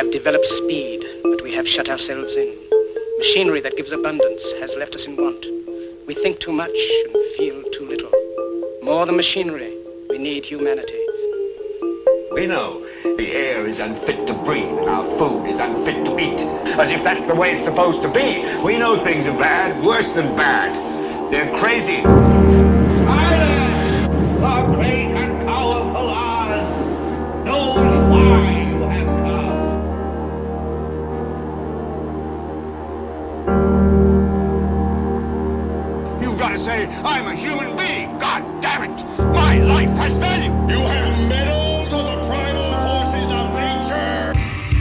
have developed speed, but we have shut ourselves in. Machinery that gives abundance has left us in want. We think too much and feel too little. More than machinery, we need humanity. We know the air is unfit to breathe and our food is unfit to eat. As if that's the way it's supposed to be. We know things are bad, worse than bad. They're crazy. Silence! The great and powerful Oz knows why you have come. You've got to say, I'm a human being. God damn it. My life has value. You have meddled with the primal forces of nature.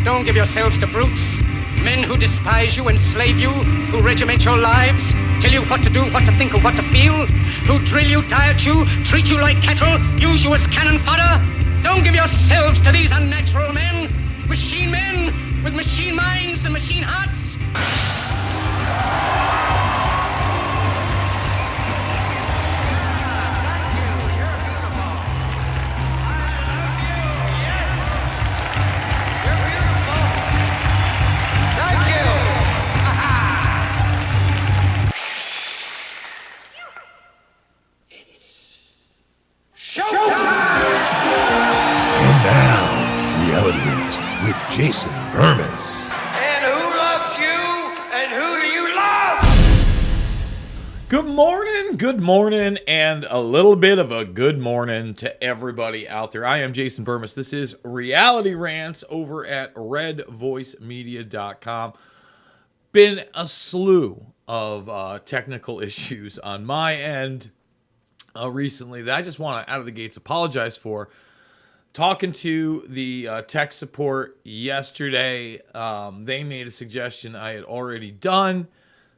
Don't give yourselves to brutes, men who despise you, enslave you, who regiment your lives, tell you what to do, what to think, or what to feel, who drill you, diet you, treat you like cattle, use you as cannon fodder. Don't give yourselves to these unnatural men with machine minds and machine hearts. With Jason Bermas. And who loves you? And who do you love? Good morning, and a little bit of a good morning to everybody out there. I am Jason Bermas. This is Reality Rants over at redvoicemedia.com. Been a slew of technical issues on my end recently that I just want to, out of the gates, apologize for. Talking to the tech support yesterday, they made a suggestion I had already done.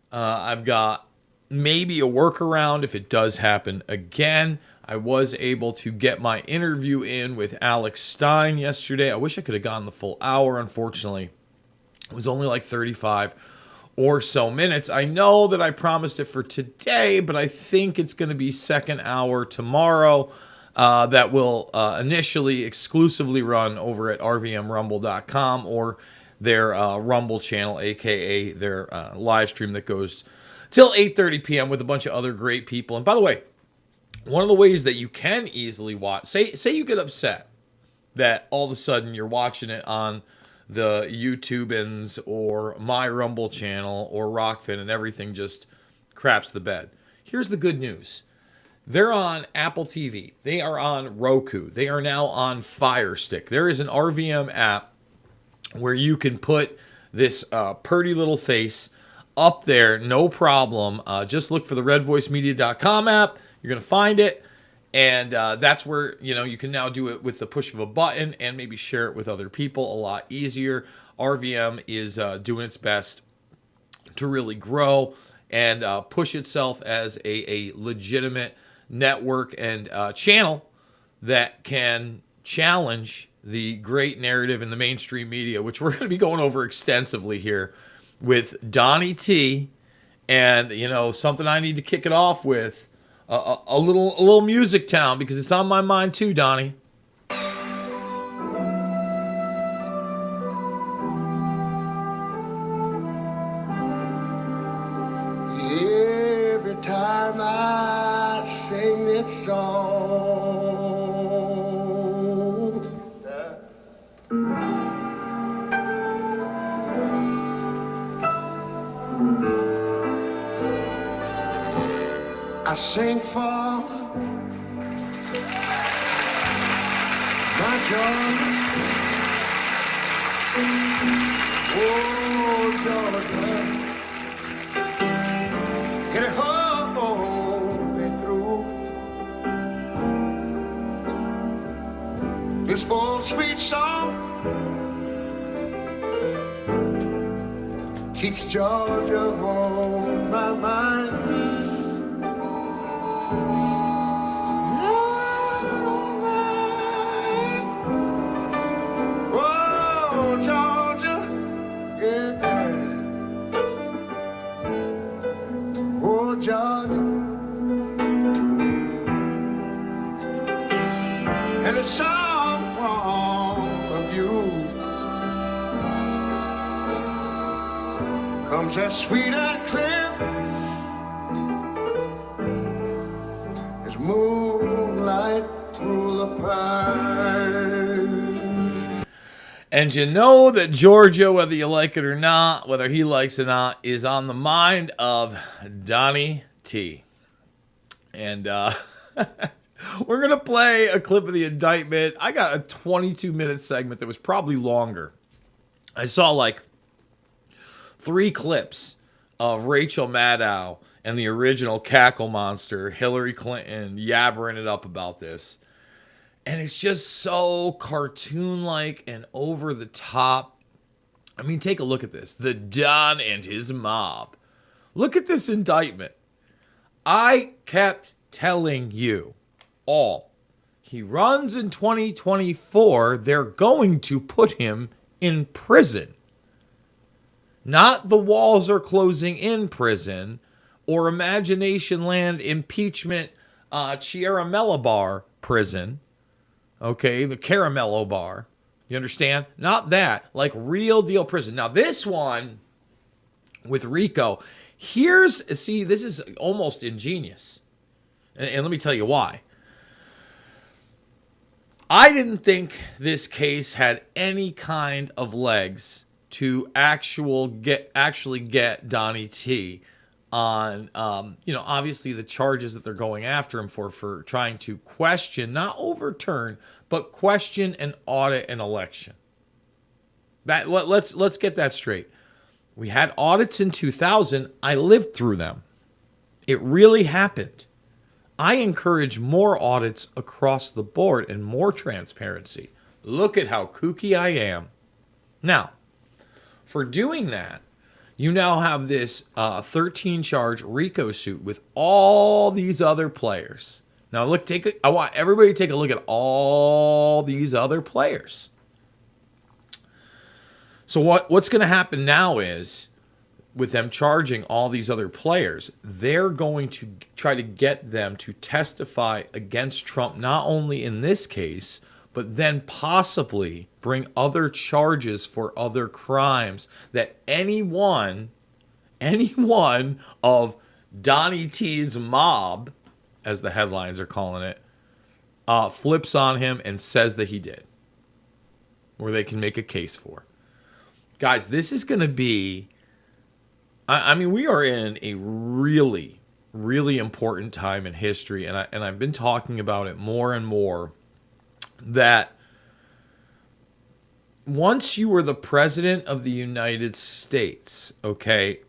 I've got maybe a workaround if it does happen again. I was able to get my interview in with Alex Stein yesterday. I wish I could have gone the full hour. Unfortunately, it was only like 35 or so minutes. I know that I promised it for today, but I think it's going to be second hour tomorrow. That will initially exclusively run over at rvmrumble.com or their Rumble channel, aka their live stream that goes till 8:30 p.m. with a bunch of other great people. And by the way, one of the ways that you can easily watch, say you get upset that all of a sudden you're watching it on the YouTubans or my Rumble channel or Rockfin and everything just craps the bed. Here's the good news. They're on Apple TV. They are on Roku. They are now on Fire Stick. There is an RVM app where you can put this purty little face up there, no problem. Just look for the redvoicemedia.com app. You're going to find it. And that's where, you can now do it with the push of a button and maybe share it with other people a lot easier. RVM is doing its best to really grow and push itself as a legitimate network and channel that can challenge the great narrative in the mainstream media, which we're going to be going over extensively here with Donnie T. And, something I need to kick it off with, a little Music Town, because it's on my mind too, Donnie. Every time I sing this song, I sing for my Georgia. Oh, Georgia. Get it home and through this old sweet song keeps Georgia on my mind. Oh, Georgia, yeah. Oh, Georgia, and the song of you comes as sweet and clear as moonlight through the pine. And you know that Georgia, whether you like it or not, whether he likes it or not, is on the mind of Donnie T. And we're going to play a clip of the indictment. I got a 22-minute segment that was probably longer. I saw like 3 clips of Rachel Maddow and the original cackle monster, Hillary Clinton, yabbering it up about this. And it's just so cartoon-like and over the top. I mean, take a look at this. The Don and his mob. Look at this indictment. I kept telling you all, he runs in 2024, they're going to put him in prison. Not the walls are closing in prison or Imagination Land impeachment Chiaramello bar prison. Okay, the Caramello bar. You understand? Not that. Like real deal prison. Now this one with Rico, this is almost ingenious. And let me tell you why. I didn't think this case had any kind of legs to actually get Donnie T on, obviously the charges that they're going after him for trying to question, not overturn, but question and audit an election. Let's get that straight. We had audits in 2000. I lived through them. It really happened. I encourage more audits across the board and more transparency. Look at how kooky I am. Now, for doing that, you now have this 13-charge RICO suit with all these other players. Now, look, I want everybody to take a look at all these other players. So what's going to happen now is, with them charging all these other players, they're going to try to get them to testify against Trump, not only in this case, but then possibly bring other charges for other crimes that any one of Donnie T's mob, as the headlines are calling it, flips on him and says that he did, or they can make a case for. Guys, this is going to be, I mean, we are in a really, really important time in history, and I've been talking about it more and more, that once you were the president of the United States, okay,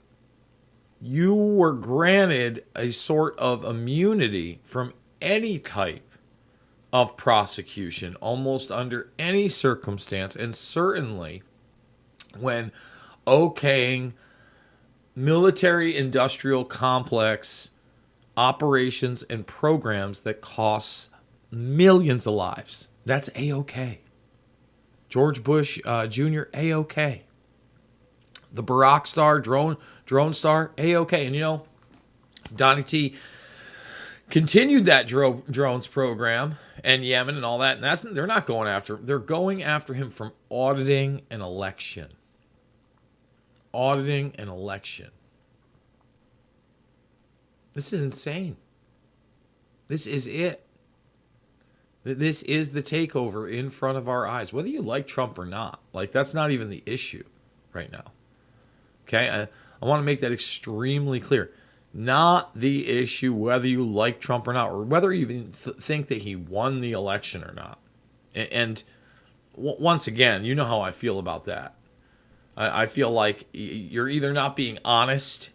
you were granted a sort of immunity from any type of prosecution, almost under any circumstance, and certainly when okaying military-industrial complex operations and programs that cost millions of lives. That's A-OK. George Bush Jr., A-OK. The Barack star, drone star, A-OK. And Donnie T continued that drones program and Yemen and all that. And they're not going after him. They're going after him from auditing an election. Auditing an election. This is insane. This is it. This is the takeover in front of our eyes, whether you like Trump or not. Like, that's not even the issue right now. Okay? I want to make that extremely clear. Not the issue whether you like Trump or not, or whether you even think that he won the election or not. And once again, you know how I feel about that. I feel like you're either not being honest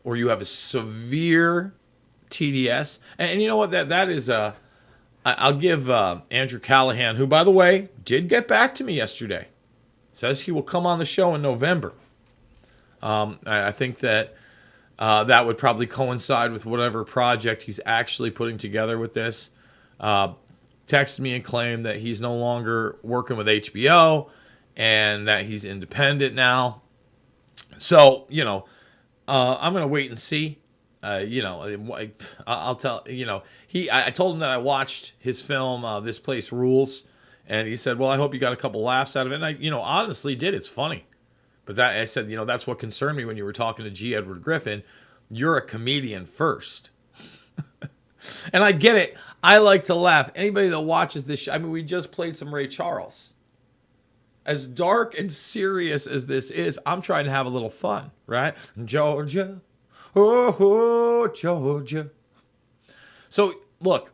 or you have a severe TDS. And you know what? That is I'll give Andrew Callahan, who, by the way, did get back to me yesterday, says he will come on the show in November. I think that that would probably coincide with whatever project he's actually putting together with this. Texted me and claimed that he's no longer working with HBO and that he's independent now. So, I'm going to wait and see. I'll tell, I told him that I watched his film, This Place Rules. And he said, well, I hope you got a couple laughs out of it. And I, honestly did. It's funny. But that I said, that's what concerned me when you were talking to G. Edward Griffin. You're a comedian first. And I get it. I like to laugh. Anybody that watches this show, we just played some Ray Charles. As dark and serious as this is, I'm trying to have a little fun, right? Georgia, oh, Georgia. So, look,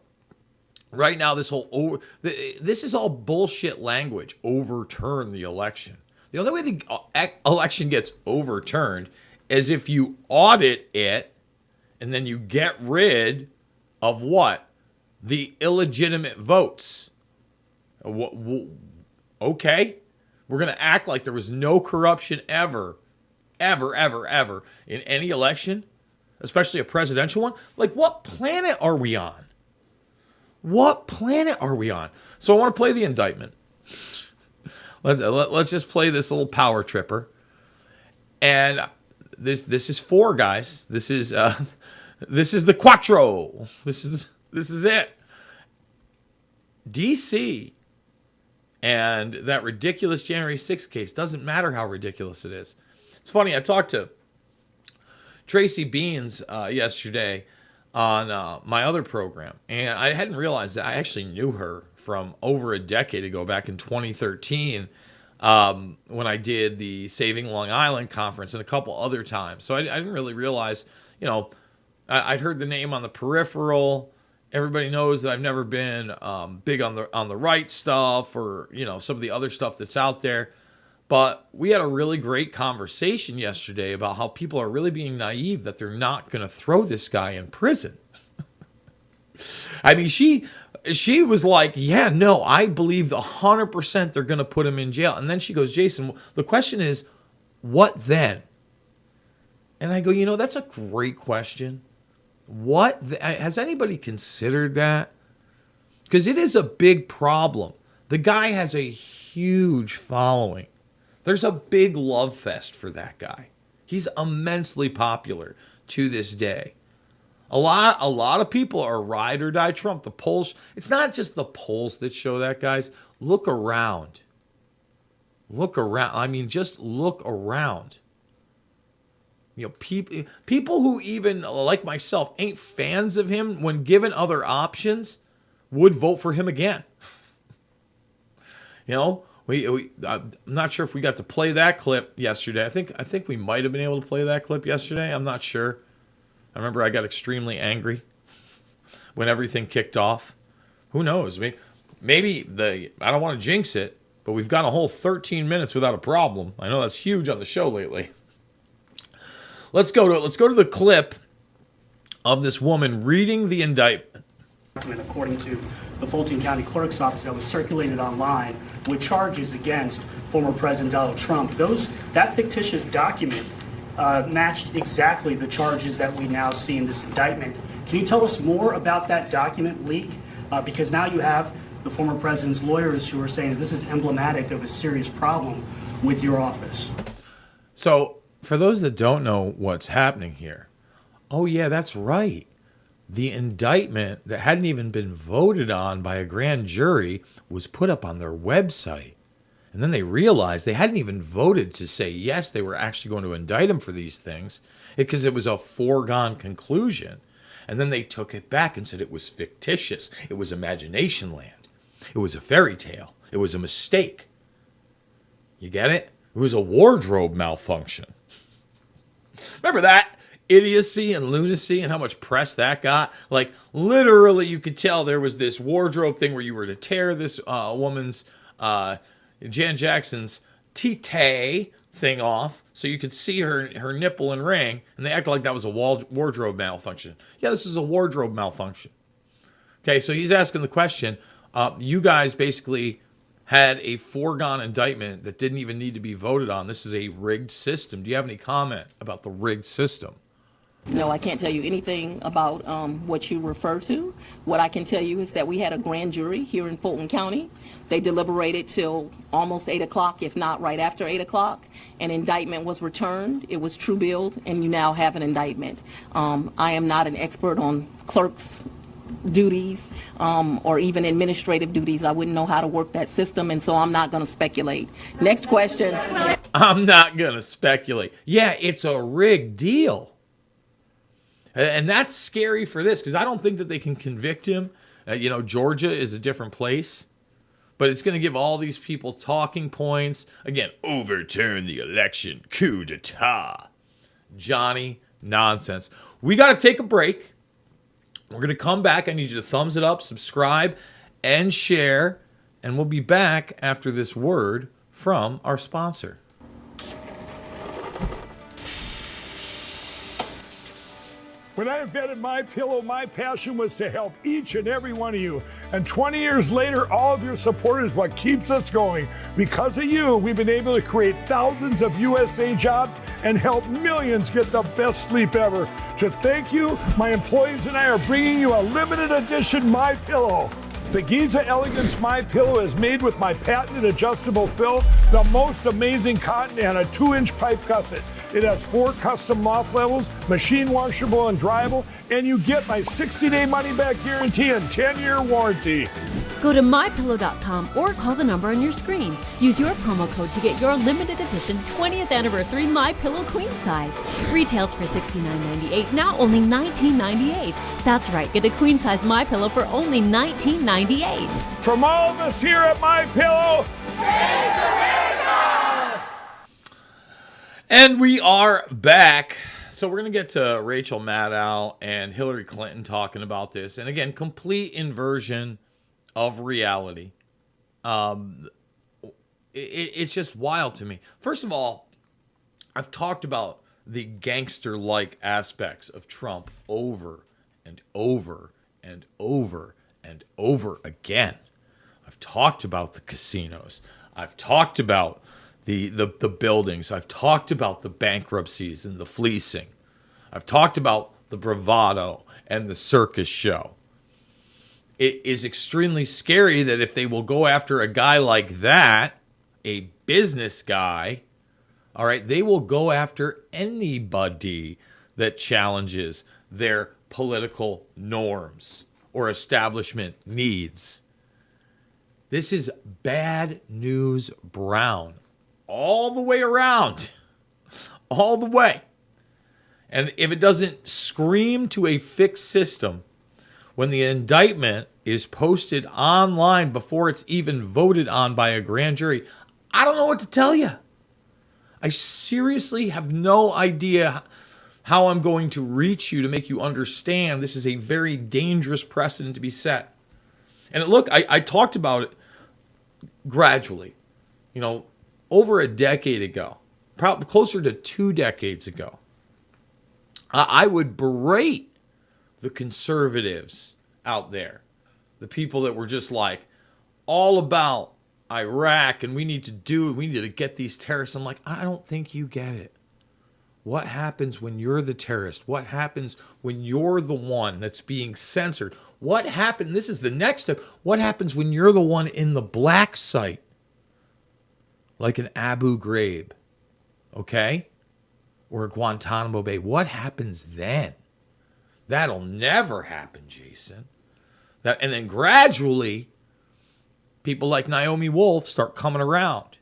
right now, this is all bullshit language. Overturn the election. The only way the election gets overturned is if you audit it and then you get rid of what? The illegitimate votes. Okay. We're going to act like there was no corruption ever in any election, especially a presidential one. Like, what planet are we on? What planet are we on? So I want to play the indictment. Let's just play this little power tripper. And this is 4, guys. This is the Quattro. This is it. DC and that ridiculous January 6th case, doesn't matter how ridiculous it is. It's funny, I talked to Tracy Beans yesterday on my other program, and I hadn't realized that I actually knew her from over a decade ago, back in 2013, when I did the Saving Long Island conference and a couple other times. So I didn't really realize, I'd heard the name on the peripheral. Everybody knows that I've never been big on the right stuff or, some of the other stuff that's out there. But we had a really great conversation yesterday about how people are really being naive that they're not going to throw this guy in prison. She was like, yeah, no, I believe 100% they're going to put him in jail. And then she goes, Jason, the question is, what then? And I go, that's a great question. Has anybody considered that? Because it is a big problem. The guy has a huge following. There's a big love fest for that guy. He's immensely popular to this day. A lot of people are ride or die Trump. The polls, it's not just the polls that show that, guys. Look around. Look around. Just look around. People who even, like myself, ain't fans of him, when given other options, would vote for him again. I'm not sure if we got to play that clip yesterday. I think we might have been able to play that clip yesterday. I'm not sure. I remember I got extremely angry when everything kicked off. Who knows? Maybe I don't want to jinx it, but we've got a whole 13 minutes without a problem. I know that's huge on the show lately. Let's go to the clip of this woman reading the indictment. According to the Fulton County Clerk's Office, that was circulated online with charges against former President Donald Trump. That fictitious document matched exactly the charges that we now see in this indictment. Can you tell us more about that document leak? Because now you have the former president's lawyers who are saying that this is emblematic of a serious problem with your office. So, for those that don't know what's happening here, oh yeah, that's right. The indictment that hadn't even been voted on by a grand jury was put up on their website. And then they realized they hadn't even voted to say, yes, they were actually going to indict him for these things, because it was a foregone conclusion. And then they took it back and said it was fictitious. It was imagination land. It was a fairy tale. It was a mistake. You get it? It was a wardrobe malfunction. Remember that idiocy and lunacy and how much press that got? Like, literally, you could tell there was this wardrobe thing where you were to tear this woman's, Jan Jackson's tite thing off so you could see her nipple and ring, and they acted like that was a wardrobe malfunction. Yeah, this is a wardrobe malfunction. Okay, so he's asking the question, you guys basically had a foregone indictment that didn't even need to be voted on. This is a rigged system. Do you have any comment about the rigged system? No, I can't tell you anything about what you refer to. What I can tell you is that we had a grand jury here in Fulton County. They deliberated till almost 8 o'clock, if not right after 8 o'clock. An indictment was returned. It was true billed, and you now have an indictment. I am not an expert on clerks' duties or even administrative duties. I wouldn't know how to work that system, and so I'm not going to speculate. Next question. I'm not going to speculate. Yeah, it's a rigged deal. And that's scary for this, because I don't think that they can convict him. Georgia is a different place. But it's going to give all these people talking points. Again, overturn the election. Coup d'etat. Johnny nonsense. We got to take a break. We're going to come back. I need you to thumbs it up, subscribe, and share. And we'll be back after this word from our sponsor. When I invented MyPillow, my passion was to help each and every one of you. And 20 years later, all of your support is what keeps us going. Because of you, we've been able to create thousands of USA jobs and help millions get the best sleep ever. To thank you, my employees and I are bringing you a limited edition MyPillow. The Giza Elegance MyPillow is made with my patented adjustable fill, the most amazing cotton, and a 2-inch pipe gusset. It has 4 custom loft levels, machine washable and dryable, and you get my 60-day money-back guarantee and 10-year warranty. Go to mypillow.com or call the number on your screen. Use your promo code to get your limited edition 20th anniversary MyPillow queen size. Retails for $69.98, now only $19.98. That's right, get a queen size MyPillow for only $19.98. From all of us here at MyPillow, thanks America! And we are back. So we're going to get to Rachel Maddow and Hillary Clinton talking about this. And again, complete inversion of reality. It's just wild to me. First of all, I've talked about the gangster-like aspects of Trump over and over and over and over again. I've talked about the casinos. I've talked about the buildings. I've talked about the bankruptcies and the fleecing. I've talked about the bravado and the circus show. It is extremely scary that if they will go after a guy like that, a business guy, all right, they will go after anybody that challenges their political norms or establishment needs. This is bad news brown. All the way around. All the way. And if it doesn't scream to a fixed system, when the indictment is posted online before it's even voted on by a grand jury, I don't know what to tell you. I seriously have no idea how I'm going to reach you to make you understand this is a very dangerous precedent to be set. And look, I talked about it gradually. Over a decade ago, probably closer to 2 decades ago, I would berate the conservatives out there, the people that were just like all about Iraq and we need to get these terrorists. I'm like, I don't think you get it. What happens when you're the terrorist? What happens when you're the one that's being censored? What happens? This is the next step. What happens when you're the one in the black site? Like an Abu Ghraib, okay? Or a Guantanamo Bay. What happens then? That'll never happen, Jason. And then gradually, people like Naomi Wolf start coming around.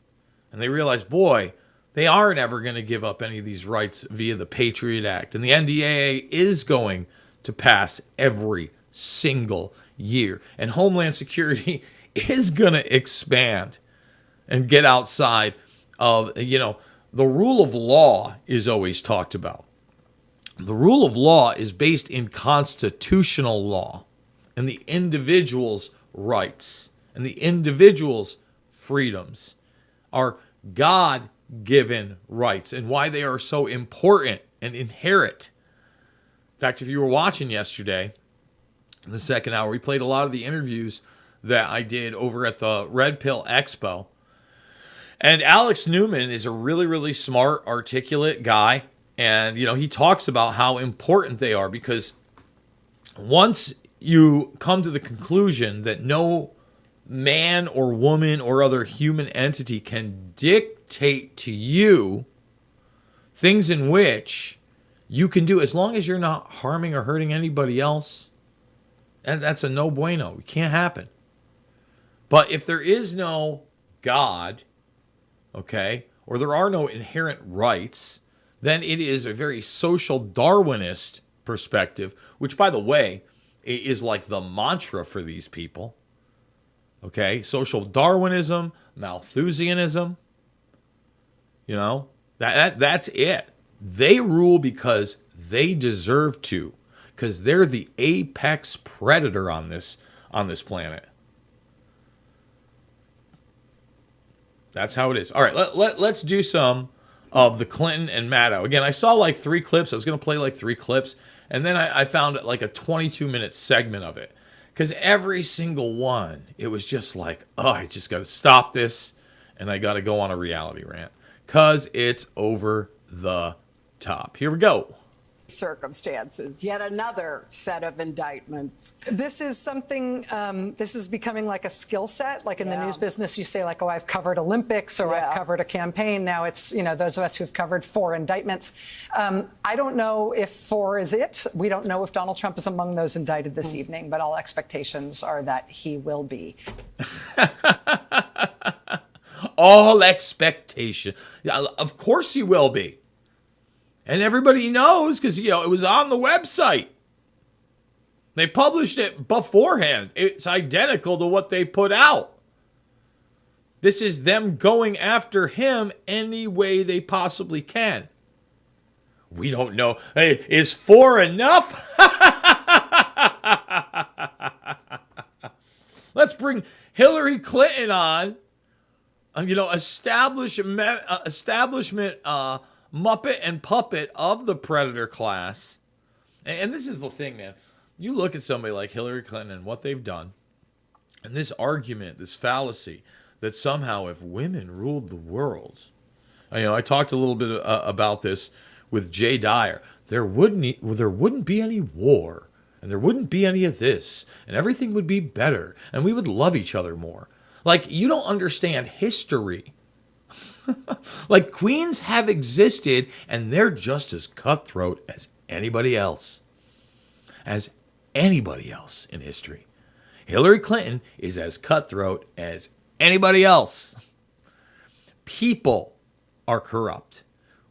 And they realize, boy, they aren't ever going to give up any of these rights via the Patriot Act. And the NDAA is going to pass every single year. And Homeland Security is going to expand and get outside of, the rule of law is always talked about. The rule of law is based in constitutional law and the individual's rights and the individual's freedoms are God-given rights and why they are so important and inherent. In fact, if you were watching yesterday, in the second hour, we played a lot of the interviews that I did over at the Red Pill Expo. And Alex Newman is a really, really smart, articulate guy. And, he talks about how important they are because once you come to the conclusion that no man or woman or other human entity can dictate to you things in which you can do as long as you're not harming or hurting anybody else, and that's a no bueno. It can't happen. But if there is no God, okay, or there are no inherent rights, then it is a very social Darwinist perspective, which, by the way, is like the mantra for these people. Okay, social Darwinism, Malthusianism, that's it. They rule because they deserve to, because they're the apex predator on this planet. That's how it is. All right, let's do some of the Clinton and Maddow. Again, I saw like 3 clips. I was going to play like 3 clips, and then I found like a 22-minute segment of it. Because every single one, it was just like, oh, I just got to stop this, and I got to go on a reality rant. Because it's over the top. Here we go. Circumstances, yet another set of indictments. This is something, this is becoming like a skill set. Like in the news business, you say like, oh, I've covered Olympics or I've covered a campaign. Now it's, those of us who've covered 4 indictments. I don't know if 4 is it. We don't know if Donald Trump is among those indicted this evening, but all expectations are that he will be. All expectation. Of course he will be. And everybody knows because, it was on the website. They published it beforehand. It's identical to what they put out. This is them going after him any way they possibly can. We don't know. Hey, is 4 enough? Let's bring Hillary Clinton on. Establishment Muppet and puppet of the predator class. And this is the thing, man. You look at somebody like Hillary Clinton and what they've done, and this argument, this fallacy, that somehow if women ruled the world, I talked a little bit about this with Jay Dyer. There wouldn't be any war, and there wouldn't be any of this, and everything would be better, and we would love each other more. Like, you don't understand history. Like, queens have existed, and they're just as cutthroat as anybody else. As anybody else in history. Hillary Clinton is as cutthroat as anybody else. People are corrupt.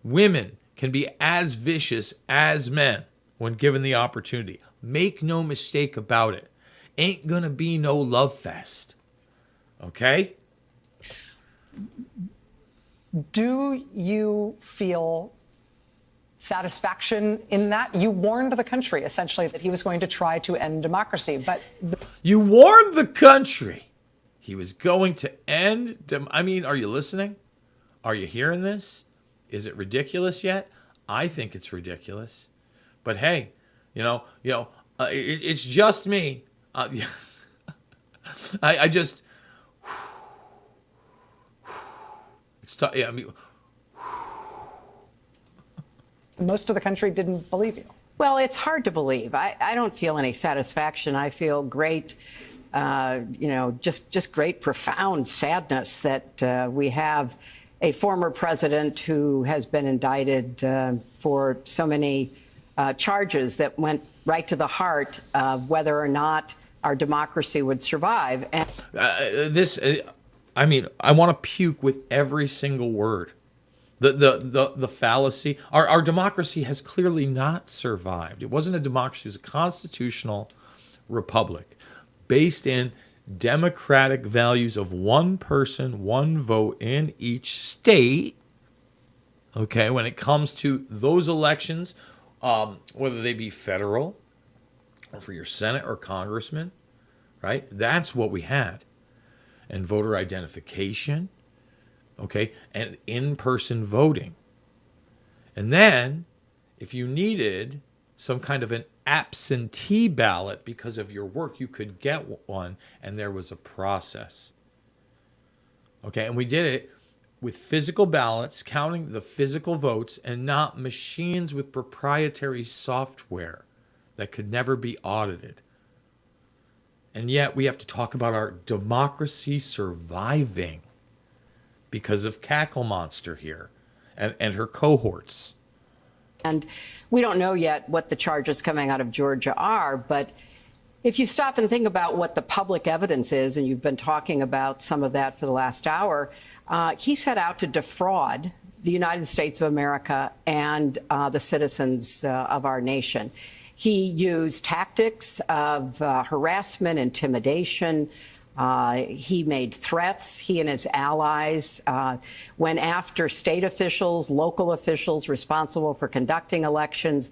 Women can be as vicious as men when given the opportunity. Make no mistake about it. Ain't gonna be no love fest. Okay? Do you feel satisfaction in that? You warned the country, essentially, that he was going to try to end democracy, but... You warned the country he was going to end... are you listening? Are you hearing this? Is it ridiculous yet? I think it's ridiculous. But hey, it's just me. I just... Most of the country didn't believe you. Well, it's hard to believe. I don't feel any satisfaction. I feel great, just great, profound sadness that we have a former president who has been indicted for so many charges that went right to the heart of whether or not our democracy would survive. And I want to puke with every single word. The fallacy. Our democracy has clearly not survived. It wasn't a democracy. It was a constitutional republic based in democratic values of one person, one vote in each state. Okay, when it comes to those elections, whether they be federal or for your Senate or congressman, right? That's what we had. And voter identification, okay, and in-person voting. And then, if you needed some kind of an absentee ballot because of your work, you could get one, and there was a process. Okay, and we did it with physical ballots, counting the physical votes, and not machines with proprietary software that could never be audited. And yet we have to talk about our democracy surviving because of Cackle Monster here and her cohorts. And we don't know yet what the charges coming out of Georgia are, but If you stop and think about what the public evidence is, and you've been talking about some of that for the last hour, he set out to defraud the United States of America and the citizens of our nation. He used tactics of harassment, intimidation. He made threats. He and his allies went after state officials, local officials responsible for conducting elections.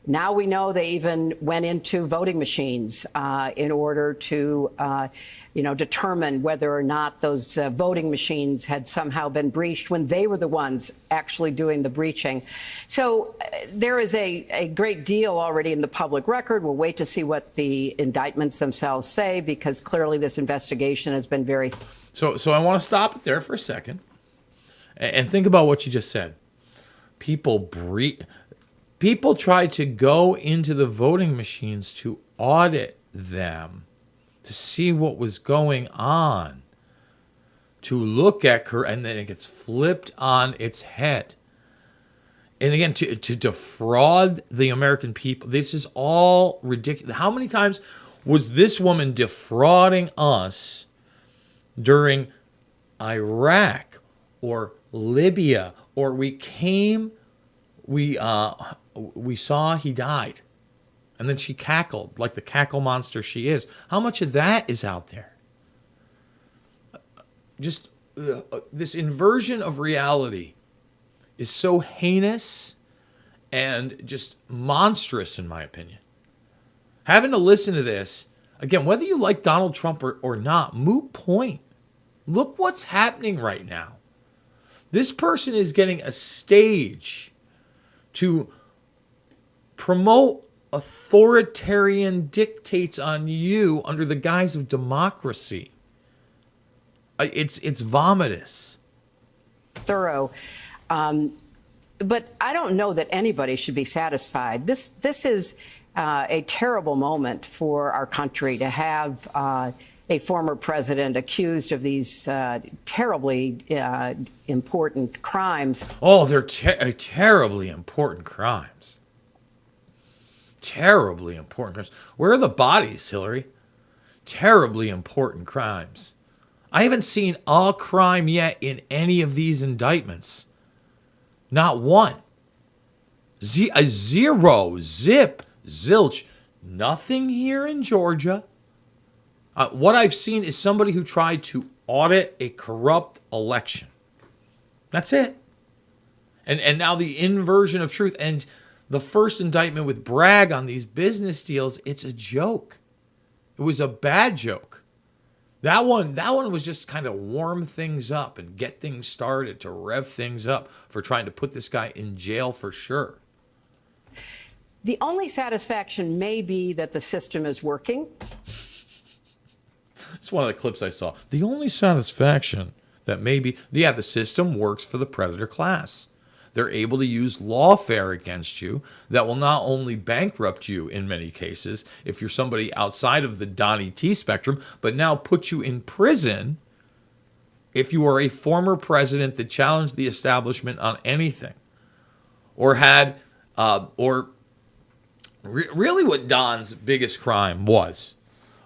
Now we know they even went into voting machines in order to, determine whether or not those voting machines had somehow been breached when they were the ones actually doing the breaching. So there is a great deal already in the public record. We'll wait to see what the indictments themselves say, because clearly this investigation has been very. So I want to stop it there for a second and think about what you just said. People tried to go into the voting machines to audit them, to see what was going on, to look at her, and then it gets flipped on its head. And again, to defraud the American people. This is all ridiculous. How many times was this woman defrauding us during Iraq or Libya, or we saw he died, and then she cackled like the cackle monster she is. How much of that is out there? Just this inversion of reality is so heinous and just monstrous, in my opinion. Having to listen to this, again, whether you like Donald Trump or not, moot point. Look what's happening right now. This person is getting a stage to promote authoritarian dictates on you under the guise of democracy. It's vomitous. Thorough. But I don't know that anybody should be satisfied. This is a terrible moment for our country to have a former president accused of these terribly important crimes. Oh, they're terribly important crimes. Terribly important crimes. Where are the bodies, Hillary? Terribly important crimes. I haven't seen a crime yet in any of these indictments. Not one. A zero. Zip. Zilch. Nothing here in Georgia. What I've seen is somebody who tried to audit a corrupt election. That's it. And now the inversion of truth. And the first indictment with Bragg on these business deals, it's a joke. It was a bad joke. That one was just kind of warm things up and get things started, to rev things up for trying to put this guy in jail for sure. The only satisfaction may be that the system is working. It's one of the clips I saw. The only satisfaction that maybe, the system works for the predator class. They're able to use lawfare against you that will not only bankrupt you in many cases if you're somebody outside of the Donnie T spectrum, but now put you in prison if you are a former president that challenged the establishment on anything, or had, really what Don's biggest crime was,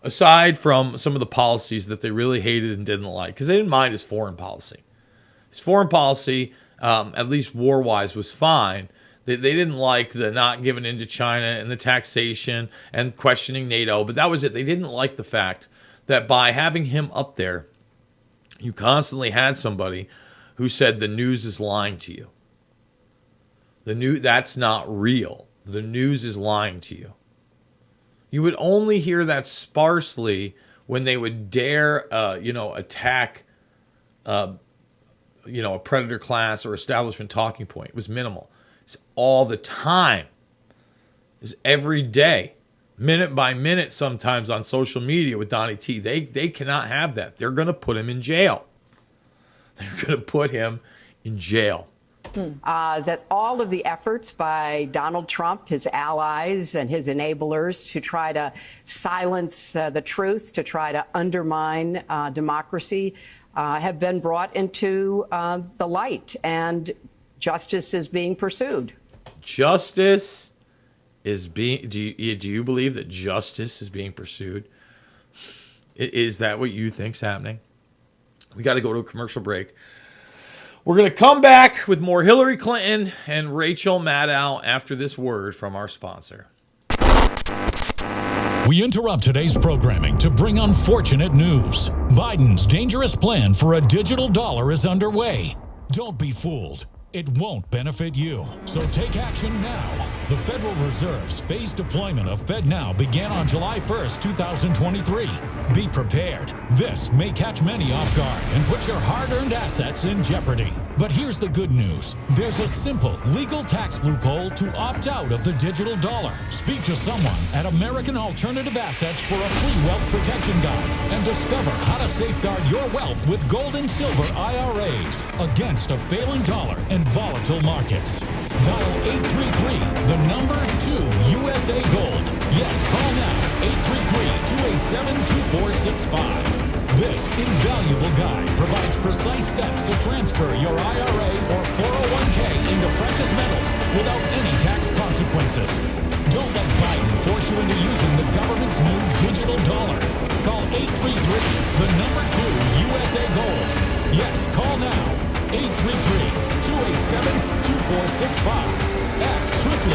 aside from some of the policies that they really hated and didn't like, because they didn't mind his foreign policy. His foreign policy, at least war-wise, was fine. They didn't like the not giving in to China and the taxation and questioning NATO, but that was it. They didn't like the fact that by having him up there, you constantly had somebody who said the news is lying to you. That's not real. The news is lying to you. You would only hear that sparsely when they would dare, attack, a predator class or establishment talking point. It was minimal. It's all the time. It's every day, minute by minute, sometimes on social media with Donnie T. They cannot have that. They're going to put him in jail. They're going to put him in jail. That all of the efforts by Donald Trump, his allies, and his enablers to try to silence the truth, to try to undermine democracy, have been brought into the light, and justice is being pursued. Justice is being, do you believe that justice is being pursued? Is that what you think's happening? We got to go to a commercial break. We're going to come back with more Hillary Clinton and Rachel Maddow after this word from our sponsor. We interrupt today's programming to bring unfortunate news. Biden's dangerous plan for a digital dollar is underway. Don't be fooled. It won't benefit you. So take action now. The Federal Reserve's phased deployment of FedNow began on July 1st, 2023. Be prepared. This may catch many off guard and put your hard-earned assets in jeopardy. But here's the good news. There's a simple legal tax loophole to opt out of the digital dollar. Speak to someone at American Alternative Assets for a free wealth protection guide and discover how to safeguard your wealth with gold and silver IRAs against a failing dollar and volatile markets. Dial 833, the number 2 USA Gold. Yes, call now, 833-287-2465. This invaluable guide provides precise steps to transfer your IRA or 401k into precious metals without any tax consequences. Don't let Biden force you into using the government's new digital dollar. Call 833, the number 2 USA Gold. Yes, call now. 833-287-2465. Act swiftly.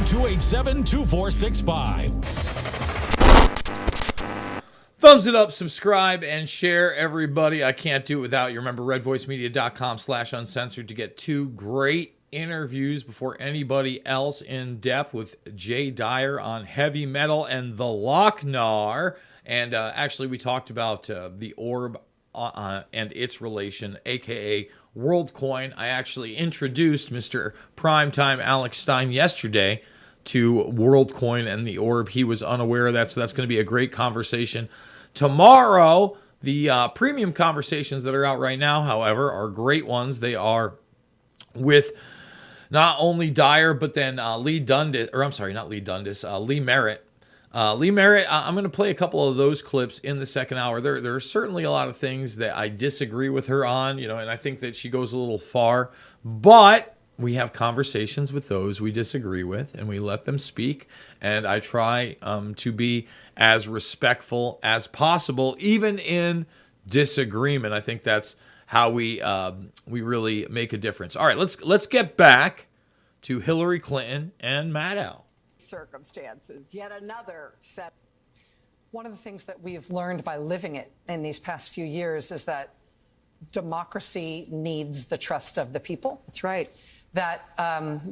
833-287-2465. Thumbs it up, subscribe, and share, everybody. I can't do it without you. Remember, redvoicemedia.com/uncensored to get 2 great interviews before anybody else in depth with Jay Dyer on heavy metal and the Lochnar. And actually, we talked about the orb and its relation, aka WorldCoin. I actually introduced Mr. Primetime Alex Stein yesterday to WorldCoin and the orb. He was unaware of that, so that's going to be a great conversation. Tomorrow, the premium conversations that are out right now, however, are great ones. They are with not only Dyer, but then Lee Merritt. Lee Merritt, I'm going to play a couple of those clips in the second hour. There are certainly a lot of things that I disagree with her on, and I think that she goes a little far. But we have conversations with those we disagree with, and we let them speak. And I try to be as respectful as possible, even in disagreement. I think that's how we really make a difference. All right, let's get back to Hillary Clinton and Maddow. Circumstances, yet another set. One of the things that we've learned by living it in these past few years is that democracy needs the trust of the people. That's right. That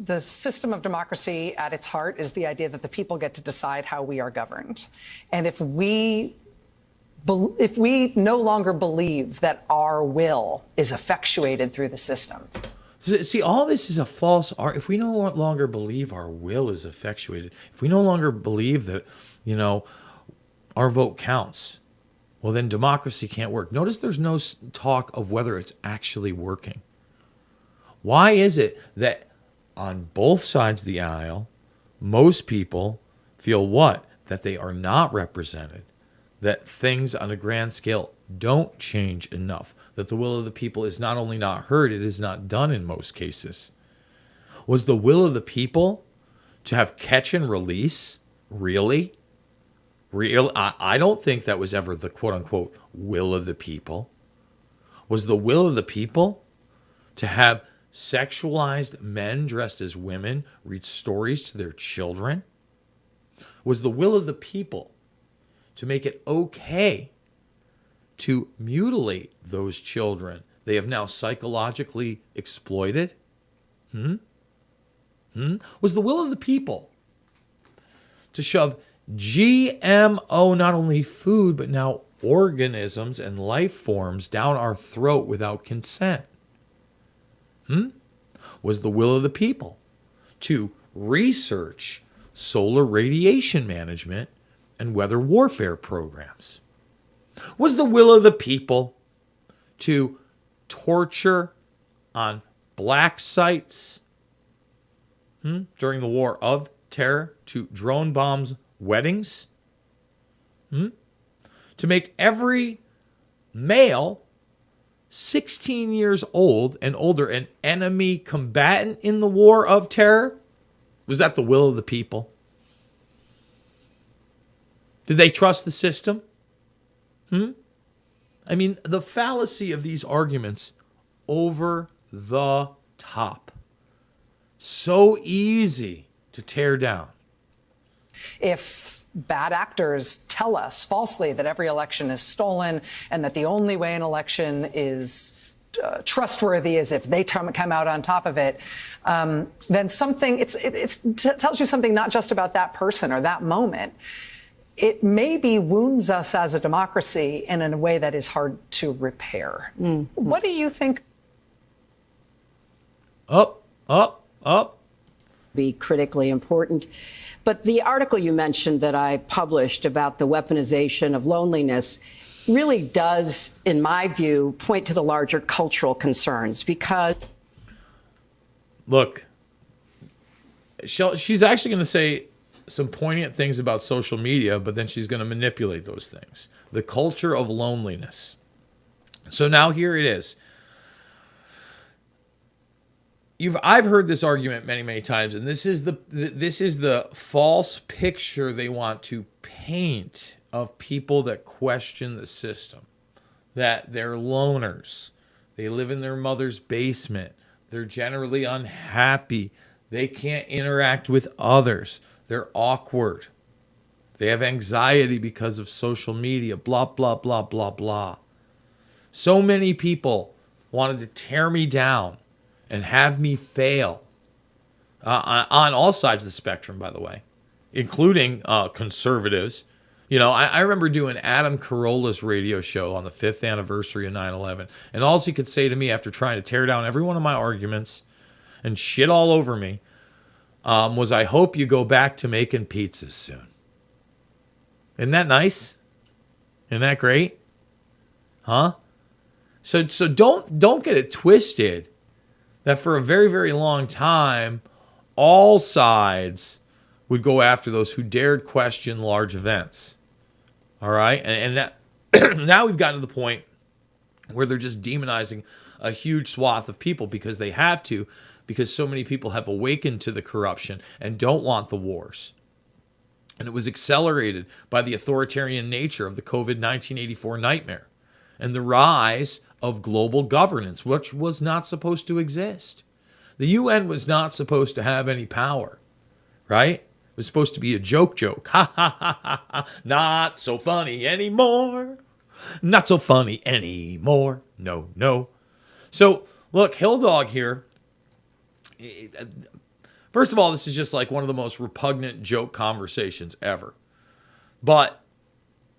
the system of democracy at its heart is the idea that the people get to decide how we are governed. And if we no longer believe that our will is effectuated through the system. See, all this is a false art. If we no longer believe our will is effectuated, if we no longer believe that, our vote counts, well, then democracy can't work. Notice there's no talk of whether it's actually working. Why is it that on both sides of the aisle, most people feel what? That they are not represented, that things on a grand scale don't change enough, that the will of the people is not only not heard, it is not done in most cases. Was the will of the people to have catch and release? Really? I don't think that was ever the quote-unquote will of the people. Was the will of the people to have sexualized men dressed as women read stories to their children? Was the will of the people to make it okay to mutilate those children they have now psychologically exploited? Was the will of the people to shove GMO, not only food, but now organisms and life forms down our throat without consent? Was the will of the people to research solar radiation management and weather warfare programs? Was the will of the people to torture on black sites during the war of terror, to drone bombs weddings, to make every male 16 years old and older an enemy combatant in the war of terror? Was that the will of the people? Did they trust the system? I mean, the fallacy of these arguments, over the top. So easy to tear down. If bad actors tell us falsely that every election is stolen and that the only way an election is trustworthy is if they come out on top of it, then something, it tells you something not just about that person or that moment. It maybe wounds us as a democracy in a way that is hard to repair. What do you think? Up. Be critically important. But the article you mentioned that I published about the weaponization of loneliness really does, in my view, point to the larger cultural concerns because... Look, she's actually going to say some poignant things about social media, but then she's going to manipulate those things. The culture of loneliness. So now here it is. I've heard this argument many, many times, and this is the false picture they want to paint of people that question the system, that they're loners, they live in their mother's basement, they're generally unhappy, they can't interact with others, they're awkward, they have anxiety because of social media, blah, blah, blah, blah, blah. So many people wanted to tear me down and have me fail on all sides of the spectrum, by the way, including conservatives. You know, I remember doing Adam Carolla's radio show on the 5th anniversary of 9/11, and all he could say to me after trying to tear down every one of my arguments and shit all over me was, "I hope you go back to making pizzas soon." Isn't that nice? Isn't that great? Huh? So don't get it twisted that for a very, very long time, all sides would go after those who dared question large events. All right? And that, now we've gotten to the point where they're just demonizing a huge swath of people because they have to, because so many people have awakened to the corruption and don't want the wars. And it was accelerated by the authoritarian nature of the COVID 1984 nightmare and the rise of global governance, which was not supposed to exist. The UN was not supposed to have any power, right? It was supposed to be a joke. Ha, ha, ha, ha, ha. Not so funny anymore. Not so funny anymore. No. So, look, Hill Dog here. First of all, this is just like one of the most repugnant joke conversations ever. But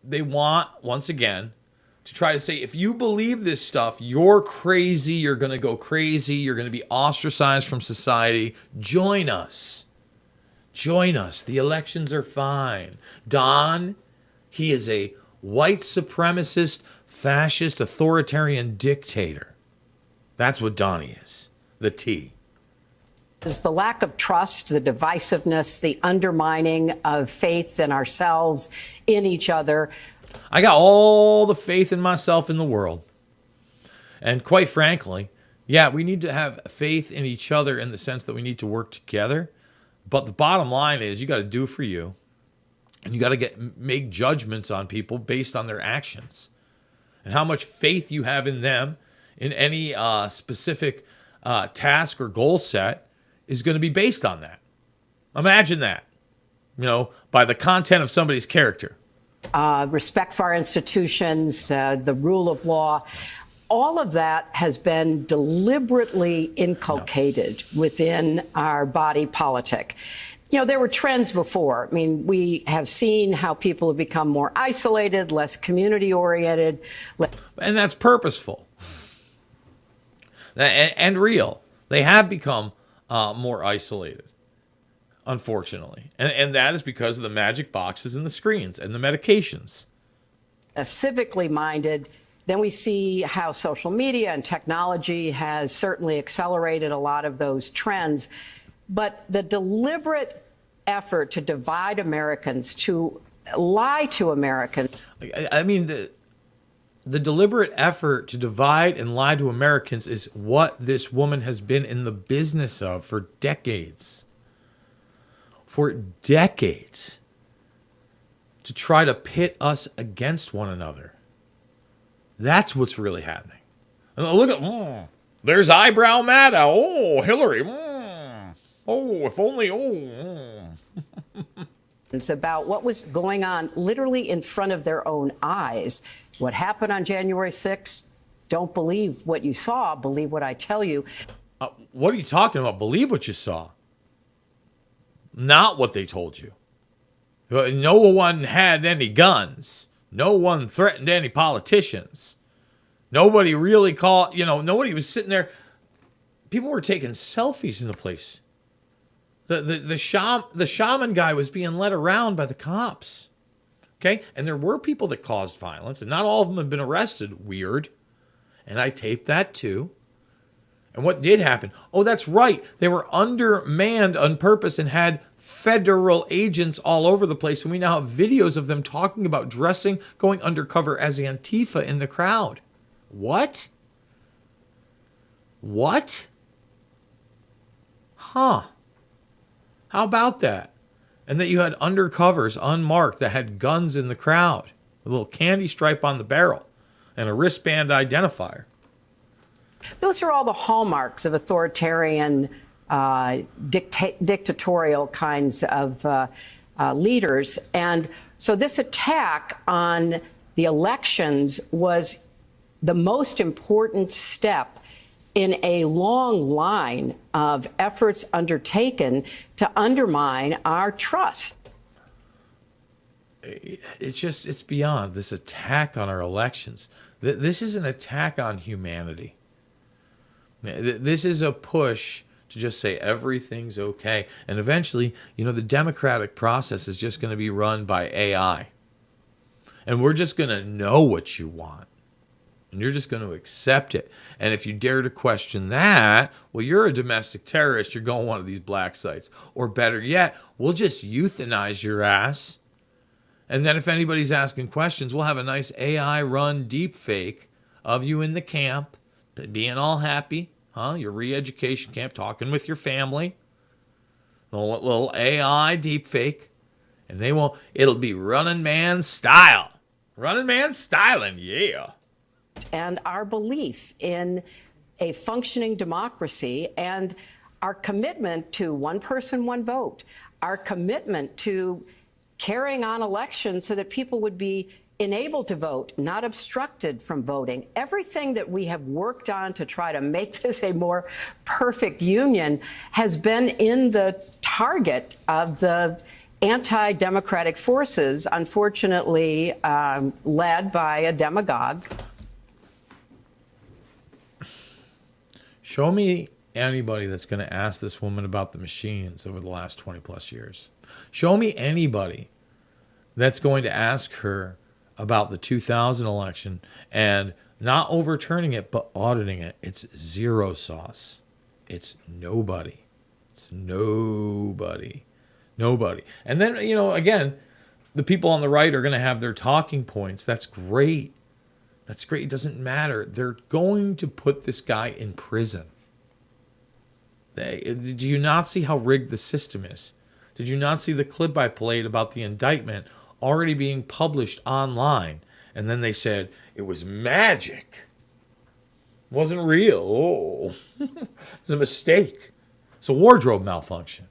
they want, once again, to try to say, if you believe this stuff, you're crazy, you're going to go crazy, you're going to be ostracized from society. Join us. Join us. The elections are fine. Don, he is a white supremacist, fascist, authoritarian dictator. That's what Donnie is. The T. Is the lack of trust, the divisiveness, the undermining of faith in ourselves, in each other. I got all the faith in myself in the world. And quite frankly, yeah, we need to have faith in each other in the sense that we need to work together. But the bottom line is you got to do for you. And you got to make judgments on people based on their actions. And how much faith you have in them in any specific task or goal set is going to be based on that. Imagine that, by the content of somebody's character. Respect for our institutions, the rule of law, all of that has been deliberately inculcated within our body politic. There were trends before. I mean, we have seen how people have become more isolated, less community-oriented. And that's purposeful and real. They have become more isolated, unfortunately. And that is because of the magic boxes and the screens and the medications. Civically minded, then we see how social media and technology has certainly accelerated a lot of those trends. But the deliberate effort to divide Americans, to lie to Americans. I mean, the deliberate effort to divide and lie to Americans is what this woman has been in the business of for decades. for decades to try to pit us against one another. That's what's really happening. And look at, there's eyebrow Maddow. Oh, Hillary. Oh, if only, It's about what was going on literally in front of their own eyes. What happened on January 6th, don't believe what you saw, believe what I tell you. What are you talking about? Believe what you saw. Not what they told you. No one had any guns. No one threatened any politicians. Nobody really called, nobody was sitting there. People were taking selfies in the place. The shaman guy was being led around by the cops. Okay? And there were people that caused violence, and not all of them have been arrested. Weird. And I taped that too. And what did happen? Oh, that's right. They were undermanned on purpose and had federal agents all over the place. And we now have videos of them talking about dressing, going undercover as Antifa in the crowd. What? What? Huh. How about that? And that you had undercovers unmarked that had guns in the crowd, a little candy stripe on the barrel, and a wristband identifier. Those are all the hallmarks of authoritarian, dictatorial kinds of leaders. And so this attack on the elections was the most important step in a long line of efforts undertaken to undermine our trust. It's beyond this attack on our elections. This is an attack on humanity. This is a push to just say everything's okay. And eventually, the democratic process is just going to be run by AI. And we're just going to know what you want. And you're just going to accept it. And if you dare to question that, well, you're a domestic terrorist. You're going to one of these black sites. Or better yet, we'll just euthanize your ass. And then if anybody's asking questions, we'll have a nice AI-run deep fake of you in the camp, being all happy, your re-education camp, talking with your family. A little AI deep fake. And it'll be Running Man style. Running Man styling, yeah. And our belief in a functioning democracy and our commitment to one person, one vote, our commitment to carrying on elections so that people would be enabled to vote, not obstructed from voting. Everything that we have worked on to try to make this a more perfect union has been in the target of the anti-democratic forces, unfortunately led by a demagogue. Show me anybody that's going to ask this woman about the machines over the last 20 plus years. Show me anybody that's going to ask her about the 2000 election and not overturning it, but auditing it. It's zero sauce. It's nobody. It's nobody. Nobody. And then, again, the people on the right are going to have their talking points. That's great. That's great. It doesn't matter. They're going to put this guy in prison. Did you not see how rigged the system is? Did you not see the clip I played about the indictment already being published online? And then they said it was magic. It wasn't real. Oh, it's a mistake. It's a wardrobe malfunction.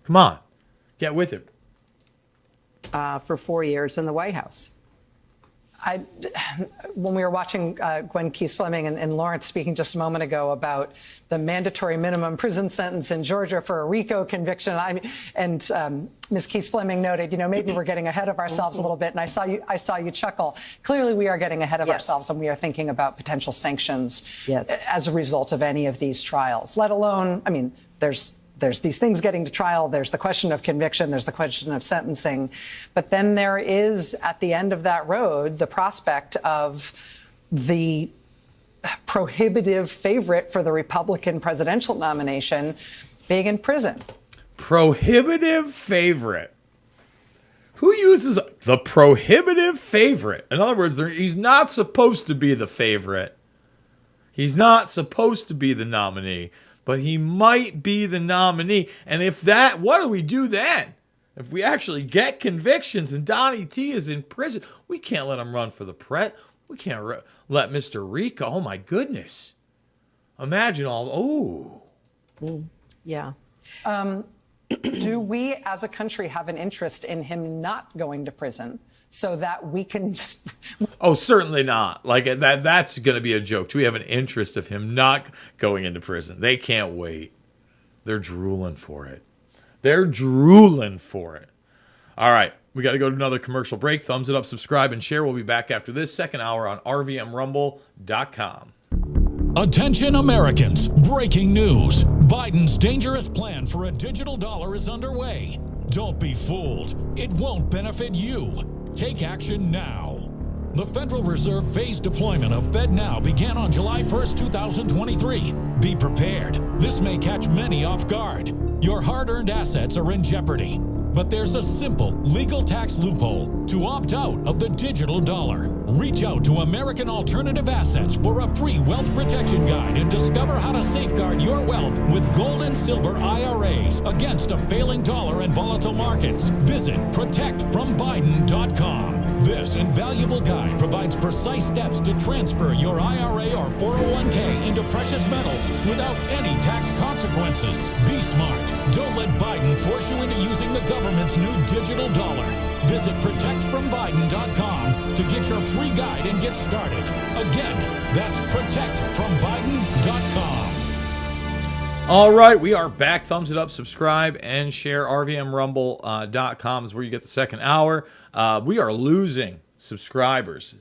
Come on. Get with it. For 4 years in the White House. When we were watching Gwen Keys-Fleming and Lawrence speaking just a moment ago about the mandatory minimum prison sentence in Georgia for a RICO conviction, Ms. Keys-Fleming noted, maybe we're getting ahead of ourselves a little bit, and I saw you chuckle. Clearly, we are getting ahead of ourselves, and we are thinking about potential sanctions as a result of any of these trials. Let alone, there's these things getting to trial, there's the question of conviction, there's the question of sentencing. But then there is, at the end of that road, the prospect of the prohibitive favorite for the Republican presidential nomination being in prison. Prohibitive favorite. Who uses the prohibitive favorite? In other words, he's not supposed to be the favorite. He's not supposed to be the nominee. But he might be the nominee. And if what do we do then? If we actually get convictions and Donnie T is in prison, we can't let him run for the we can't let Mr. Rico. Oh my goodness. Imagine all, Yeah. Do we as a country have an interest in him not going to prison so that we can... Oh, certainly not. Like that's going to be a joke. Do we have an interest of him not going into prison? They can't wait. They're drooling for it. They're drooling for it. All right. We got to go to another commercial break. Thumbs it up, subscribe, and share. We'll be back after this second hour on RVMRumble.com. Attention Americans, breaking news. Biden's dangerous plan for a digital dollar is underway. Don't be fooled. It won't benefit you. Take action now. The Federal Reserve phased deployment of FedNow began on July 1st, 2023. Be prepared. This may catch many off guard. Your hard-earned assets are in jeopardy. But there's a simple legal tax loophole to opt out of the digital dollar. Reach out to American Alternative Assets for a free wealth protection guide and discover how to safeguard your wealth with gold and silver IRAs against a failing dollar and volatile markets. Visit protectfrombiden.com. This invaluable guide provides precise steps to transfer your IRA or 401k into precious metals without any tax consequences. Be smart. Don't let Biden force you into using the government's new digital dollar. Visit protectfrombiden.com to get your free guide and get started. Again, that's protectfrombiden.com. All right, we are back. Thumbs it up, subscribe, and share. RVMRumble.com is where you get the second hour. We are losing subscribers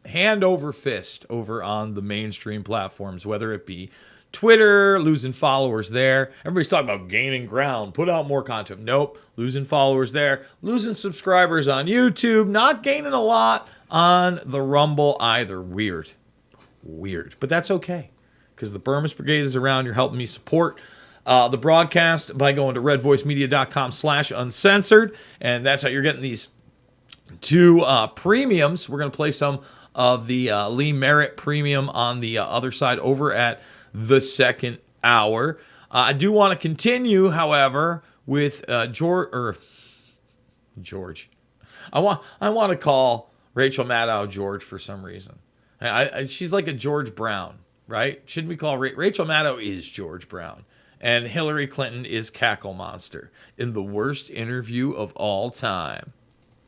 hand over fist over on the mainstream platforms, whether it be Twitter, losing followers there. Everybody's talking about gaining ground, put out more content. Nope, losing followers there. Losing subscribers on YouTube, not gaining a lot on the Rumble either. Weird. But that's okay, because the Bermas Brigade is around. You're helping me support the broadcast by going to redvoicemedia.com/uncensored. And that's how you're getting these two premiums. We're going to play some of the Lee Merritt premium on the other side over at the second hour. I do want to continue, however, with George. I want to call Rachel Maddow George for some reason. She's like a George Brown, right? Shouldn't we call Rachel Maddow is George Brown, and Hillary Clinton is Cackle Monster in the worst interview of all time.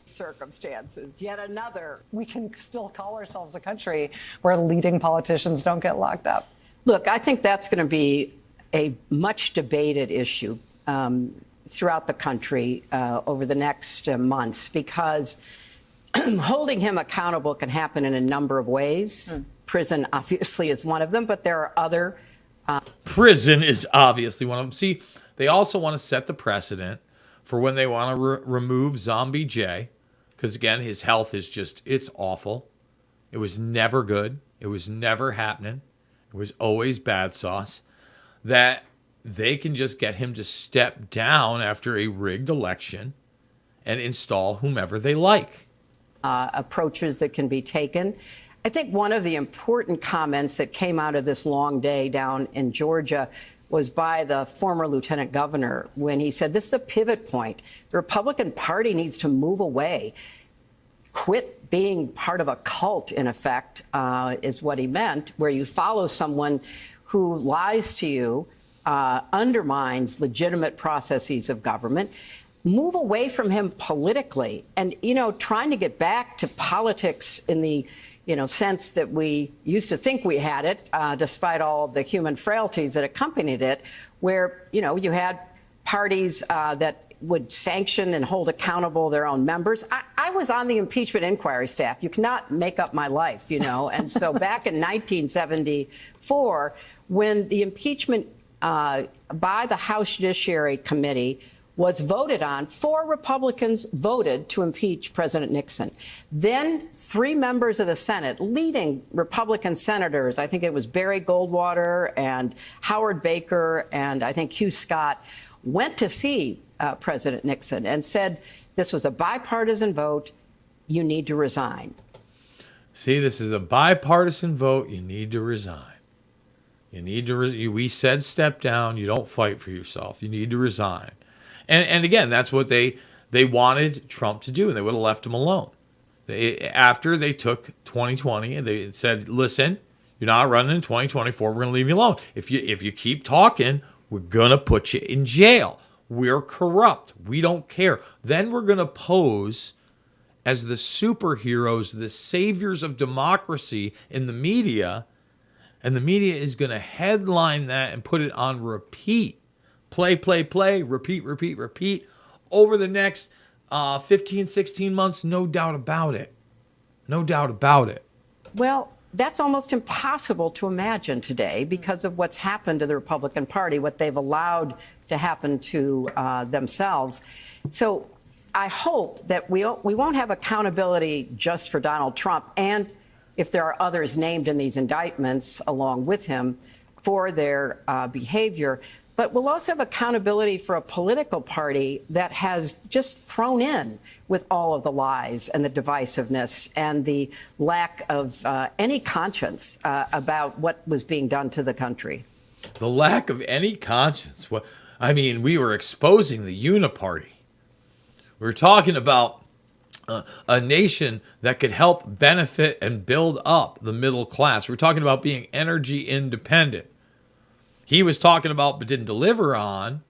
Circumstances, yet another. We can still call ourselves a country where leading politicians don't get locked up. Look, I think that's going to be a much debated issue throughout the country over the next months, because holding him accountable can happen in a number of ways. Prison obviously is one of them, but there are other. Prison is obviously one of them. See, they also want to set the precedent for when they want to remove Zombie J, because again, his health is just, it's awful. It was never good. It was never happening. It was always bad sauce. That they can just get him to step down after a rigged election and install whomever they like. Approaches that can be taken. I think one of the important comments that came out of this long day down in Georgia was by the former lieutenant governor when he said, this is a pivot point. The Republican Party needs to move away. Quit being part of a cult, in effect, is what he meant, where you follow someone who lies to you, undermines legitimate processes of government. Move away from him politically. And, trying to get back to politics in the sense that we used to think we had it, despite all of the human frailties that accompanied it, where, you had parties that would sanction and hold accountable their own members. I was on the impeachment inquiry staff. You cannot make up my life, And so back in 1974, when the impeachment by the House Judiciary Committee was voted on, 4 Republicans voted to impeach President Nixon. Then 3 members of the Senate, leading Republican senators, I think it was Barry Goldwater and Howard Baker and I think Hugh Scott, went to see President Nixon and said, this was a bipartisan vote, you need to resign. See, this is a bipartisan vote, you need to resign. You need to we said step down, you don't fight for yourself, you need to resign. And again, that's what they wanted Trump to do, and they would have left him alone. After they took 2020, and they said, listen, you're not running in 2024, we're going to leave you alone. If you keep talking, we're going to put you in jail. We're corrupt. We don't care. Then we're going to pose as the superheroes, the saviors of democracy in the media, and the media is going to headline that and put it on repeat. Play, repeat, over the next 15, 16 months, no doubt about it. No doubt about it. Well, that's almost impossible to imagine today because of what's happened to the Republican Party, what they've allowed to happen to themselves. So I hope that we won't have accountability just for Donald Trump, and if there are others named in these indictments along with him for their behavior, but we'll also have accountability for a political party that has just thrown in with all of the lies and the divisiveness and the lack of any conscience about what was being done to the country. The lack of any conscience. Well, I mean, we were exposing the uniparty. We were talking about a nation that could help benefit and build up the middle class. We're talking about being energy independent. He was talking about, but didn't deliver on,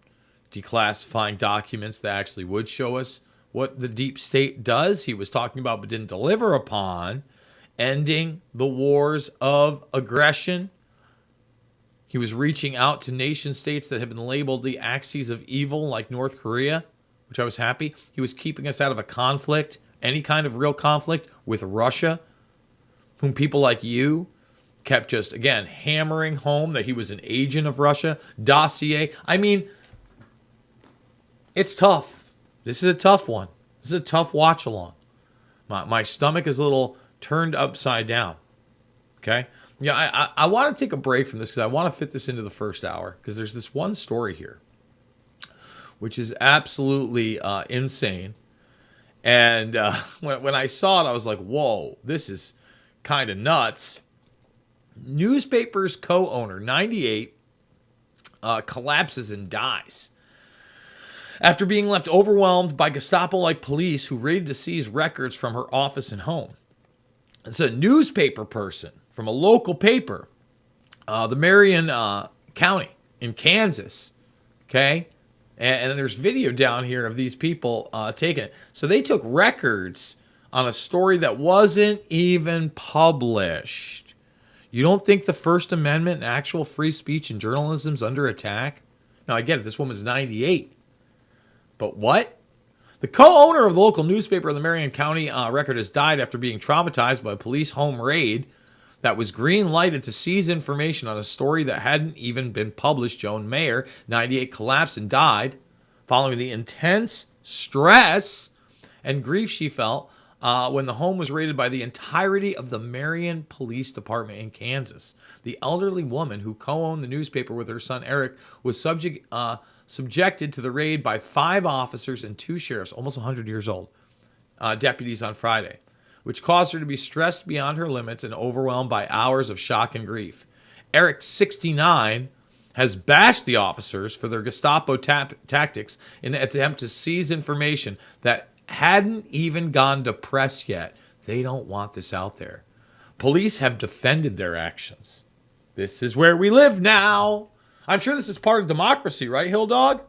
declassifying documents that actually would show us what the deep state does. He was talking about, but didn't deliver upon, ending the wars of aggression. He was reaching out to nation states that have been labeled the axes of evil, like North Korea, which I was happy. He was keeping us out of a conflict, any kind of real conflict, with Russia, whom people like you kept just, again, hammering home that he was an agent of Russia. Dossier. I mean, it's tough. This is a tough one. This is a tough watch along. My stomach is a little turned upside down. Okay? Yeah, I want to take a break from this because I want to fit this into the first hour because there's this one story here which is absolutely insane. And when I saw it, I was like, whoa, this is kind of nuts. Newspaper's co-owner, 98, collapses and dies after being left overwhelmed by Gestapo-like police who raided to seize records from her office and home. It's a newspaper person from a local paper, the Marion County in Kansas, okay? And there's video down here of these people taking it. So they took records on a story that wasn't even published. You don't think the First Amendment and actual free speech and journalism is under attack? Now, I get it. This woman's 98. But what? The co-owner of the local newspaper of the Marion County Record has died after being traumatized by a police home raid that was green-lighted to seize information on a story that hadn't even been published. Joan Mayer, 98, collapsed and died following the intense stress and grief she felt when the home was raided by the entirety of the Marion Police Department in Kansas. The elderly woman who co-owned the newspaper with her son Eric was subjected to the raid by 5 officers and 2 sheriffs, almost 100 years old, deputies on Friday, which caused her to be stressed beyond her limits and overwhelmed by hours of shock and grief. Eric, 69, has bashed the officers for their Gestapo tactics in an attempt to seize information that hadn't even gone to press yet. They don't want this out there. Police have defended their actions. This is where we live now. I'm sure this is part of democracy, right, Hill Dog?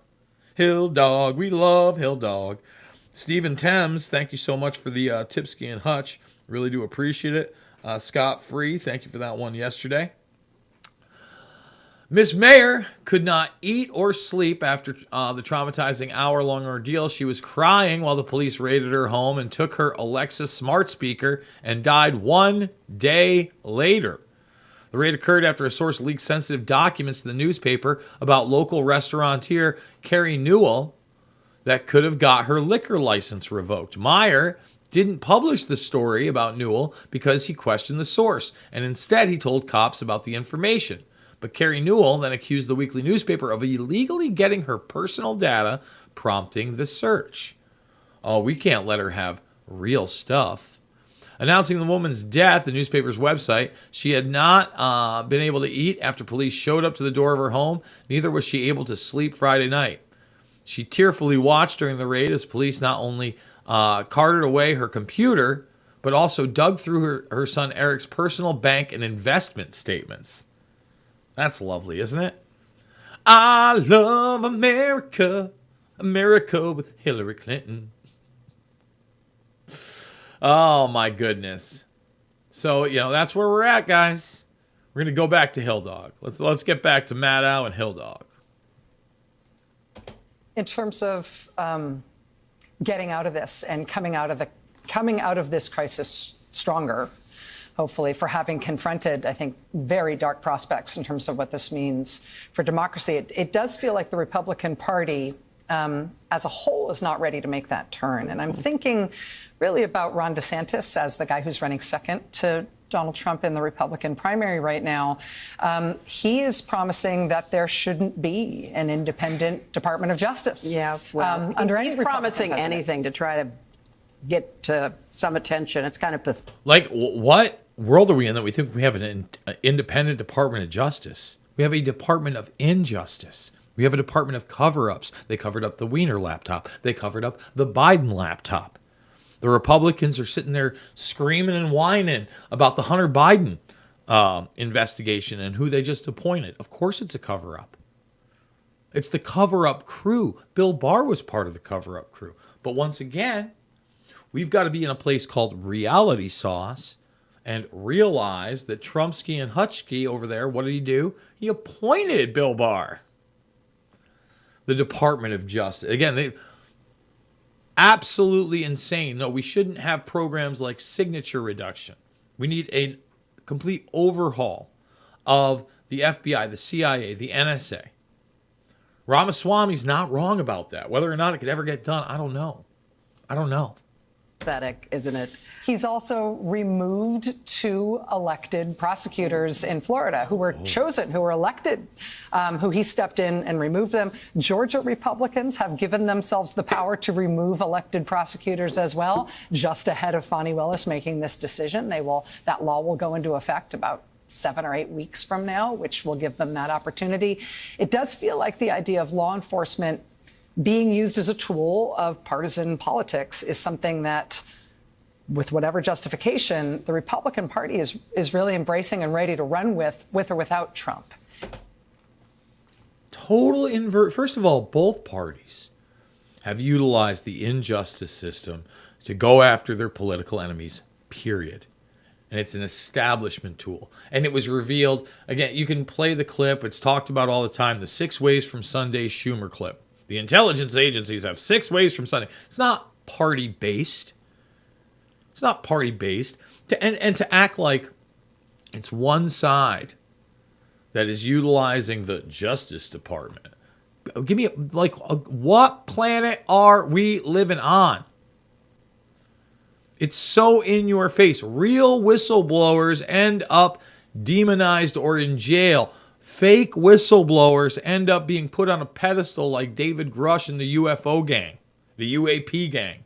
Hill Dog, we love Hill Dog. Stephen Thames, thank you so much for the Tipsky and Hutch. Really do appreciate it. Scott Free, thank you for that one yesterday. Miss Mayer could not eat or sleep after the traumatizing hour-long ordeal. She was crying while the police raided her home and took her Alexa smart speaker and died 1 day later. The raid occurred after a source leaked sensitive documents to the newspaper about local restaurateur Carrie Newell that could have got her liquor license revoked. Meyer didn't publish the story about Newell because he questioned the source, and instead he told cops about the information. But Carrie Newell then accused the weekly newspaper of illegally getting her personal data, prompting the search. Oh, we can't let her have real stuff. Announcing the woman's death, the newspaper's website, she had not been able to eat after police showed up to the door of her home. Neither was she able to sleep Friday night. She tearfully watched during the raid as police not only carted away her computer, but also dug through her son Eric's personal bank and investment statements. That's lovely, isn't it? I love America. America with Hillary Clinton. Oh, my goodness. So, that's where we're at, guys. We're going to go back to Hill Dog. Let's get back to Maddow and Hill Dog. In terms of getting out of this and coming out of this crisis stronger, hopefully, for having confronted, I think, very dark prospects in terms of what this means for democracy, it does feel like the Republican Party as a whole is not ready to make that turn. And I'm thinking really about Ron DeSantis as the guy who's running second to Donald Trump in the Republican primary right now. He is promising that there shouldn't be an independent Department of Justice. Yeah, well, under he's any promising anything to try to get some attention. It's kind of pathetic. Like, what world are we in that we think we have an independent Department of Justice? We have a Department of Injustice. We have a Department of cover-ups. They covered up the Wiener laptop. They covered up the Biden laptop. The Republicans are sitting there screaming and whining about the Hunter Biden investigation and who they just appointed. Of course it's a cover-up. It's the cover-up crew. Bill Barr was part of the cover-up crew. But once again, we've got to be in a place called reality sauce and realize that Trumpsky and Hutchke over there, what did he do? He appointed Bill Barr. The Department of Justice. Again, they absolutely insane. No, we shouldn't have programs like signature reduction. We need a complete overhaul of the FBI, the CIA, the NSA. Ramaswamy's not wrong about that. Whether or not it could ever get done, I don't know. Pathetic, isn't it? He's also removed 2 elected prosecutors in Florida who were chosen, who were elected, who he stepped in and removed them. Georgia Republicans have given themselves the power to remove elected prosecutors as well, just ahead of Fani Willis making this decision. That law will go into effect about 7 or 8 weeks from now, which will give them that opportunity. It does feel like the idea of law enforcement being used as a tool of partisan politics is something that, with whatever justification, the Republican Party is really embracing and ready to run with or without Trump. Total invert. First of all, both parties have utilized the injustice system to go after their political enemies, period. And it's an establishment tool. And it was revealed, again, you can play the clip. It's talked about all the time, the 6 ways from Sunday's Schumer clip. The intelligence agencies have 6 ways from Sunday. It's not party-based. It's not party-based. And to act like it's one side that is utilizing the Justice Department. Give me, what planet are we living on? It's so in your face. Real whistleblowers end up demonized or in jail. Fake whistleblowers end up being put on a pedestal like David Grush and the UFO gang, the UAP gang.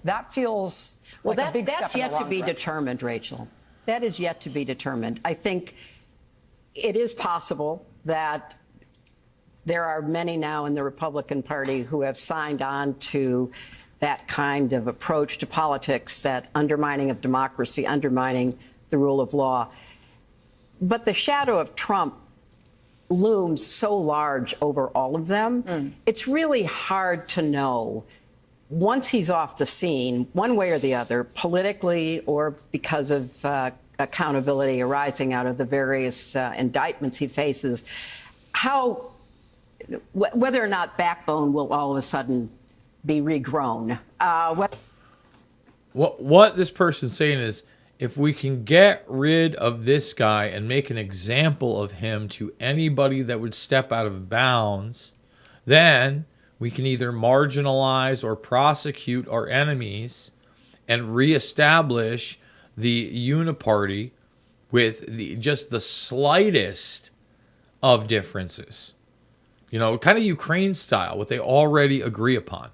That feels well. like a big that's step yet in the to wrong be direction. determined, Rachel. That is yet to be determined. I think it is possible that there are many now in the Republican Party who have signed on to that kind of approach to politics, that undermining of democracy, undermining the rule of law. But the shadow of Trump looms so large over all of them. It's really hard to know, once he's off the scene, one way or the other, politically or because of accountability arising out of the various indictments he faces, whether or not backbone will all of a sudden be regrown. What this person's saying is, if we can get rid of this guy and make an example of him to anybody that would step out of bounds, then we can either marginalize or prosecute our enemies and reestablish the uniparty with just the slightest of differences. Kind of Ukraine style, what they already agree upon.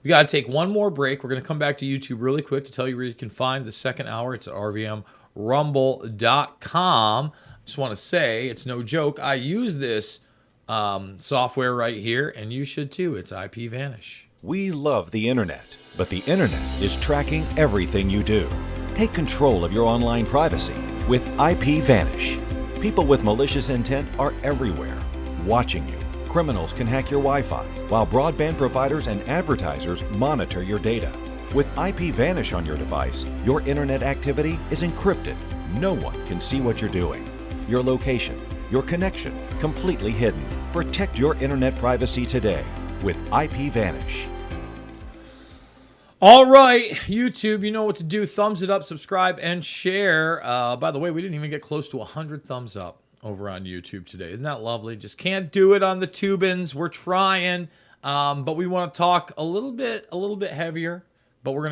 We got to take one more break. We're going to come back to YouTube really quick to tell you where you can find the second hour. It's at rvmrumble.com. Just want to say, it's no joke. I use this software right here, and you should too. It's IP Vanish. We love the internet, but the internet is tracking everything you do. Take control of your online privacy with IP Vanish. People with malicious intent are everywhere, watching you. Criminals can hack your Wi-Fi, while broadband providers and advertisers monitor your data. With IP Vanish on your device, your internet activity is encrypted. No one can see what you're doing. Your location, your connection, completely hidden. Protect your internet privacy today with IP Vanish. All right, YouTube, you know what to do. Thumbs it up, subscribe, and share. By the way, we didn't even get close to 100 thumbs up over on YouTube today. Isn't that lovely? Just can't do it on the tubins. We're trying, but we want to talk a little bit heavier, but we're going to